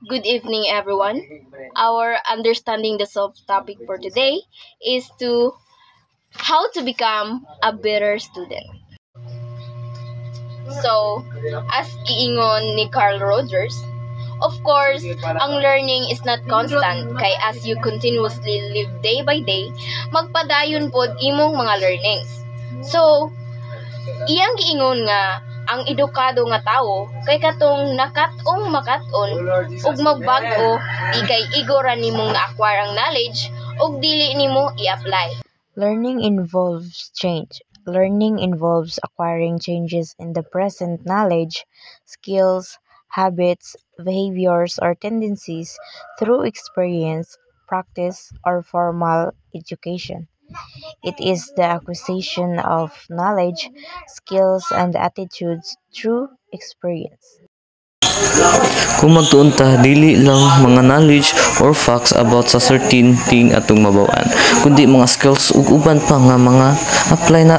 Good evening, everyone. Our understanding the self topic for today is to how to become a better student. So, as iingon ni Carl Rogers, of course, ang learning is not constant kay as you continuously live day by day, magpadayon pod imong mga learnings. So, iyang giingon nga ang edukado nga tawo kay katong nakat-ong makat-on ug magbag-o di kay igora nimong na-acquire ang knowledge ug dili nimo i-apply. Learning involves change. Learning involves acquiring changes in the present knowledge, skills, habits, behaviors, or tendencies through experience, practice, or formal education. It is the acquisition of knowledge, skills, and attitudes through experience. Kung magtuon ta, dili lang mga knowledge or facts about sa certain thing atong mabaw-an, kundi mga skills ug uban pa nga mga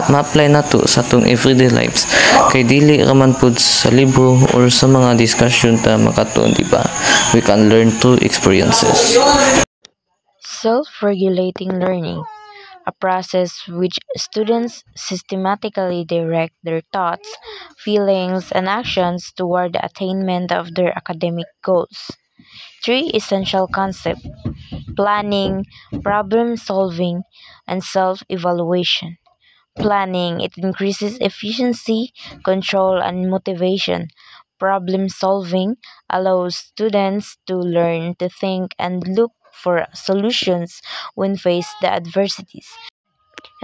ma-apply nato sa atong everyday lives. Kay dili ra man pud sa libro or sa mga discussion ta makatuon, di ba? We can learn through experiences. Self-regulating learning, a process which students systematically direct their thoughts, feelings, and actions toward the attainment of their academic goals. Three essential concepts: planning, problem solving, and self evaluation. Planning, it increases efficiency, control, and motivation. Problem solving allows students to learn to think and look for solutions when faced the adversities.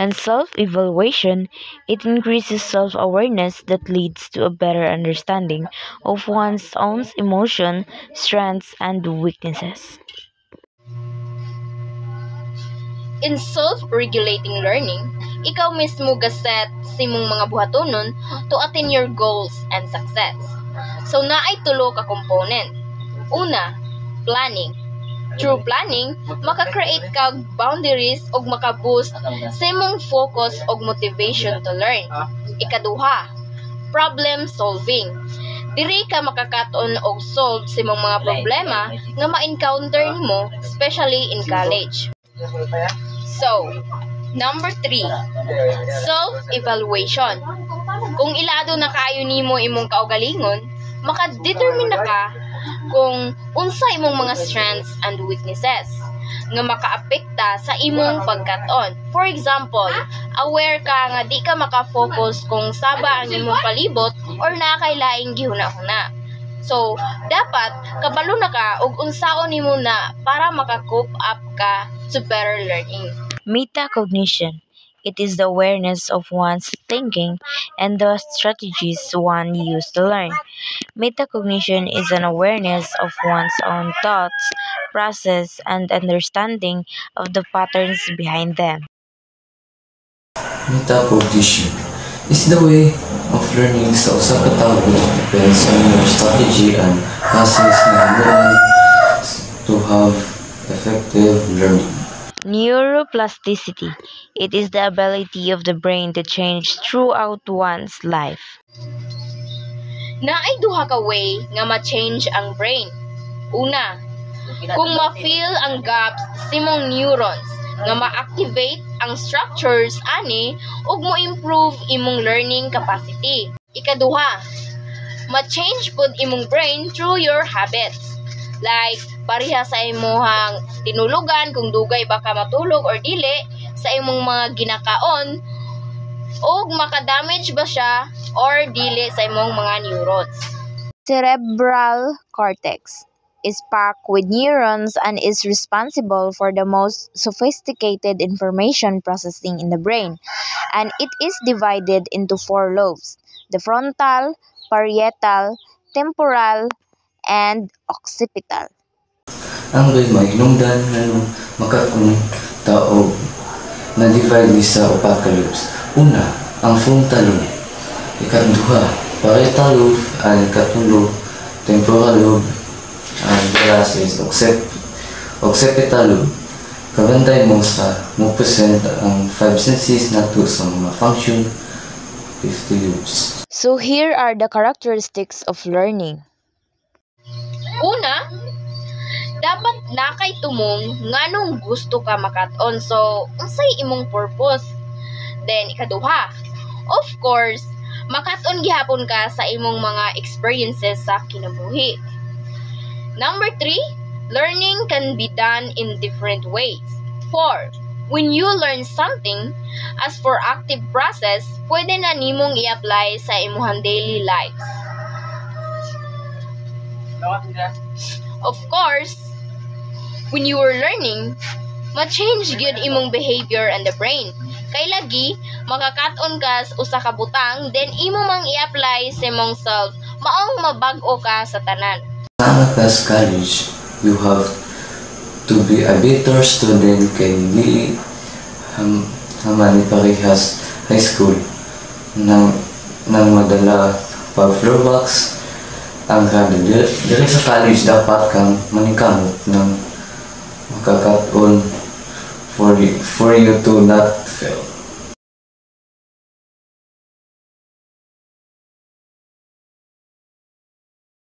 And self-evaluation, it increases self-awareness that leads to a better understanding of one's own emotion, strengths, and weaknesses. In self-regulating learning, ikaw mismo gaset sa imong mga buhatonon to attain your goals and success. So naay tulo ka component. Una, planning. Through planning, maka-create ka boundaries ug maka-boost sa imong focus ug motivation to learn. Ikaduha, problem solving. Diri ka makakaton og solve sa imong mga problema nga ma-encounter nimo, especially in college. So, number 3, self-evaluation. Kung ilado na kaayo nimo imong kaugalingon, maka-determine na ka kung unsa imong mga strengths and weaknesses nga makaapekta sa imong pagkat-on. For example, aware ka nga di ka maka-focus kung saba ang imong palibot or nakailaing gihuna-huna. So, dapat kabalo na ka og unsaon nimo na para maka-cope up ka to better learning. Metacognition. It is the awareness of one's thinking and the strategies one uses to learn. Metacognition is an awareness of one's own thoughts, process, and understanding of the patterns behind them. Metacognition is the way of learning sa usa ka tawo depends on your strategy and process na himuon to have effective learning. Neuroplasticity. It is the ability of the brain to change throughout one's life. Naay duha ka way nga ma-change ang brain. Una, kung ma-fill ang gaps sa imong neurons nga ma-activate ang structures ani ug mo-improve imong learning capacity. Ikaduha, ma-change pud imong brain through your habits. Like, pareha sa imong tinulugan kung dugay ba ka matulog or dili, sa imong mga ginakaon, o makadamage ba siya or dili sa imong mga neurons. Cerebral cortex is packed with neurons and is responsible for the most sophisticated information processing in the brain. And it is divided into 4 lobes: the frontal, parietal, temporal, and occipital. Ang mahinungdan nga makakung tao na divide ni sa upat ka lobes. Una, ang frontal lobe. Ikaduha, parietal lobe, ang ikatulo, temporal lobe, ang last is occipital lobe. Kabantay mo sa mo present ang 5 senses nato sa mga function 50 lobes. So here are the characteristics of learning. Una, nakay tumong nganong gusto ka makat-on. So, unsay imong purpose? Then, ikaduha, of course, makat-on gihapon ka sa imong mga experiences sa kinabuhi. Number 3, learning can be done in different ways. 4, when you learn something, as for active process, pwede na nimong i-apply sa imong daily lives. Of course, when you were learning, ma-change gyud imong behavior and the brain. Kay lagi, makakat-on ka sa usa ka butang, then imo mang i-apply sa imong self, maong mabag-o ka sa tanan. As college, you have to be a better student kay dili hamani parehas high school nang madala pa flowbox ang kada diri sa college dapat kang manikamot ng makakat-on for you to not fail.